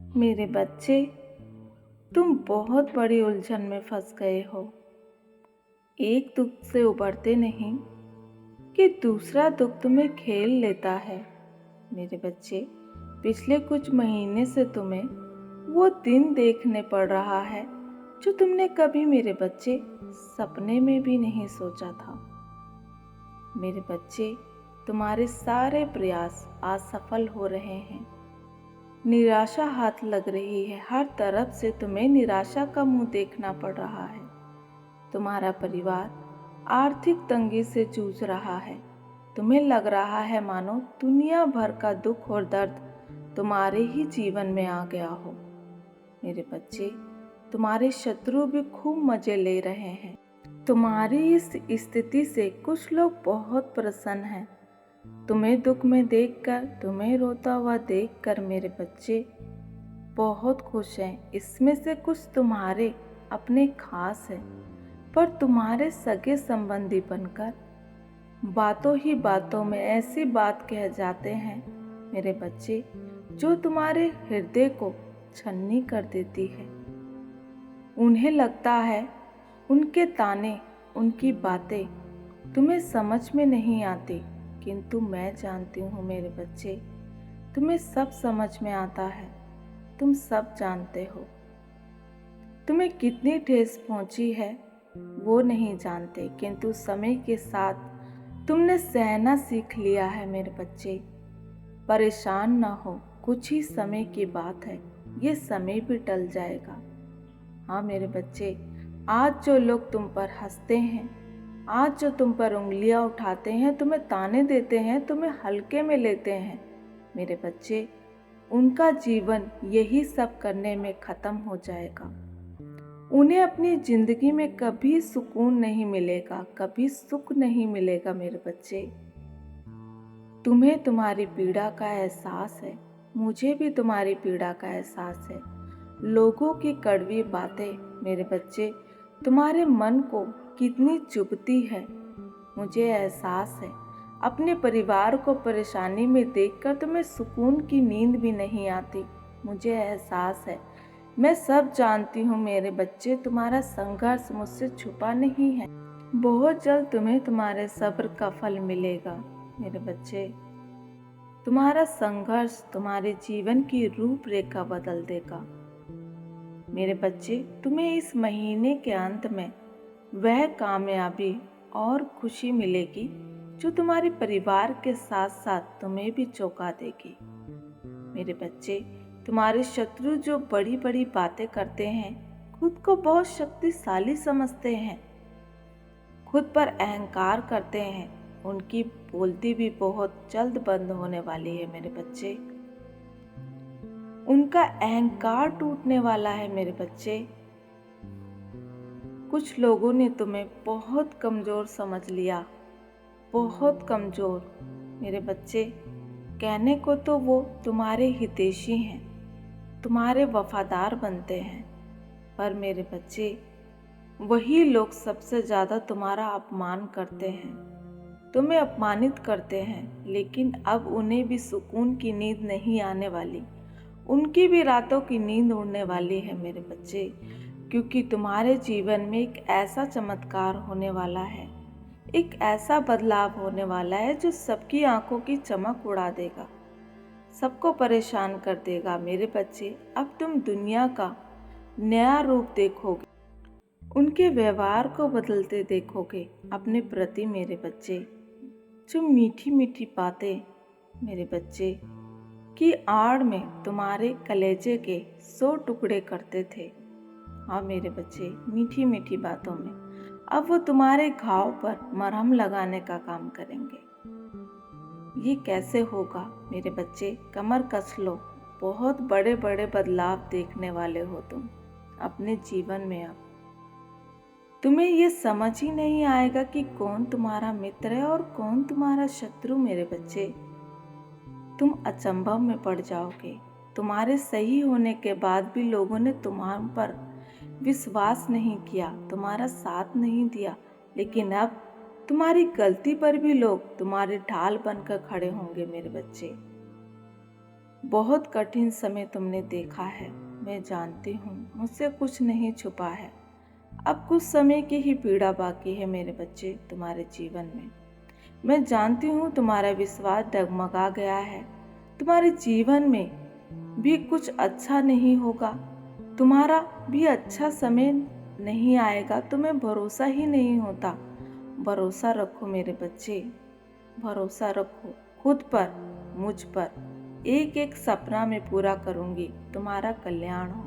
मेरे बच्चे, तुम बहुत बड़ी उलझन में फंस गए हो। एक दुख से उबरते नहीं कि दूसरा दुख तुम्हें खेल लेता है। मेरे बच्चे, पिछले कुछ महीने से तुम्हें वो दिन देखने पड़ रहा है जो तुमने कभी मेरे बच्चे सपने में भी नहीं सोचा था। मेरे बच्चे, तुम्हारे सारे प्रयास असफल हो रहे हैं। निराशा हाथ लग रही है, हर तरफ से तुम्हें निराशा का मुंह देखना पड़ रहा है। तुम्हारा परिवार आर्थिक तंगी से जूझ रहा है। तुम्हें लग रहा है मानो दुनिया भर का दुख और दर्द तुम्हारे ही जीवन में आ गया हो। मेरे बच्चे, तुम्हारे शत्रु भी खूब मजे ले रहे हैं। तुम्हारी इस स्थिति से कुछ लोग बहुत प्रसन्न हैं। तुम्हें दुख में देखकर, तुम्हें रोता हुआ देखकर मेरे बच्चे बहुत खुश हैं। इसमें से कुछ तुम्हारे अपने खास हैं, पर तुम्हारे सगे संबंधी बनकर बातों ही बातों में ऐसी बात कह जाते हैं मेरे बच्चे, जो तुम्हारे हृदय को छन्नी कर देती है। उन्हें लगता है उनके ताने, उनकी बातें तुम्हें समझ में नहीं आती, किंतु मैं जानती हूँ मेरे बच्चे, तुम्हें सब समझ में आता है। तुम सब जानते हो। तुम्हें कितनी ठेस पहुंची है वो नहीं जानते, किंतु समय के साथ तुमने सहना सीख लिया है मेरे बच्चे। परेशान ना हो, कुछ ही समय की बात है, ये समय भी टल जाएगा। हाँ मेरे बच्चे, आज जो लोग तुम पर हंसते हैं, आज जो तुम पर उंगलियां उठाते हैं, तुम्हें ताने देते हैं, तुम्हें हल्के में लेते हैं, मेरे बच्चे, उनका जीवन यही सब करने में खत्म हो जाएगा। उन्हें अपनी जिंदगी में कभी सुकून नहीं मिलेगा, कभी सुख नहीं मिलेगा मेरे बच्चे। तुम्हें तुम्हारी पीड़ा का एहसास है, मुझे भी तुम्हारी पीड़ा का एहसास है। लोगों की कड़वी बातें मेरे बच्चे तुम्हारे मन को कितनी चुभती है, मुझे एहसास है। अपने परिवार को परेशानी में देखकर तुम्हें सुकून की नींद भी नहीं आती, मुझे एहसास है। मैं सब जानती हूँ मेरे बच्चे, तुम्हारा संघर्ष मुझसे छुपा नहीं है। बहुत जल्द तुम्हें तुम्हारे सब्र का फल मिलेगा मेरे बच्चे। तुम्हारा संघर्ष तुम्हारे जीवन की रूपरेखा बदल देगा मेरे बच्चे। तुम्हें इस महीने के अंत में वह कामयाबी और खुशी मिलेगी जो तुम्हारे परिवार के साथ साथ तुम्हें भी चौंका देगी मेरे बच्चे। तुम्हारे शत्रु जो बड़ी बड़ी बातें करते हैं, खुद को बहुत शक्तिशाली समझते हैं, खुद पर अहंकार करते हैं, उनकी बोलती भी बहुत जल्द बंद होने वाली है मेरे बच्चे। उनका अहंकार टूटने वाला है मेरे बच्चे। कुछ लोगों ने तुम्हें बहुत कमज़ोर समझ लिया, बहुत कमज़ोर मेरे बच्चे। कहने को तो वो तुम्हारे हितैषी हैं, तुम्हारे वफादार बनते हैं, पर मेरे बच्चे वही लोग सबसे ज़्यादा तुम्हारा अपमान करते हैं, तुम्हें अपमानित करते हैं। लेकिन अब उन्हें भी सुकून की नींद नहीं आने वाली, उनकी भी रातों की नींद उड़ने वाली है मेरे बच्चे, क्योंकि तुम्हारे जीवन में एक ऐसा चमत्कार होने वाला है, एक ऐसा बदलाव होने वाला है जो सबकी आंखों की चमक उड़ा देगा, सबको परेशान कर देगा मेरे बच्चे। अब तुम दुनिया का नया रूप देखोगे, उनके व्यवहार को बदलते देखोगे अपने प्रति मेरे बच्चे। जो मीठी मीठी बातें मेरे बच्चे की आड़ में तुम्हारे कलेजे के 100 टुकड़े करते थे, हाँ मेरे बच्चे, मीठी मीठी बातों में अब वो तुम्हारे घाव पर मरहम लगाने का काम करेंगे। ये कैसे होगा मेरे बच्चे? कमर कस लो, बहुत बड़े बड़े बदलाव देखने वाले हो तुम अपने जीवन में। अब तुम्हें ये समझ ही नहीं आएगा कि कौन तुम्हारा मित्र है और कौन तुम्हारा शत्रु मेरे बच्चे। तुम अचंभव में पड़ जाओगे। तुम्हारे सही होने के बाद भी लोगों ने तुम्हारे पर विश्वास नहीं किया, तुम्हारा साथ नहीं दिया, लेकिन अब तुम्हारी गलती पर भी लोग तुम्हारे ढाल बनकर खड़े होंगे मेरे बच्चे। बहुत कठिन समय तुमने देखा है, मैं जानती हूँ, मुझसे कुछ नहीं छुपा है। अब कुछ समय की ही पीड़ा बाकी है मेरे बच्चे तुम्हारे जीवन में। मैं जानती हूँ तुम्हारा विश्वास डगमगा गया है, तुम्हारे जीवन में भी कुछ अच्छा नहीं होगा, तुम्हारा भी अच्छा समय नहीं आएगा, तुम्हें भरोसा ही नहीं होता। भरोसा रखो मेरे बच्चे, भरोसा रखो खुद पर, मुझ पर। एक एक सपना मैं पूरा करूंगी, तुम्हारा कल्याण हो।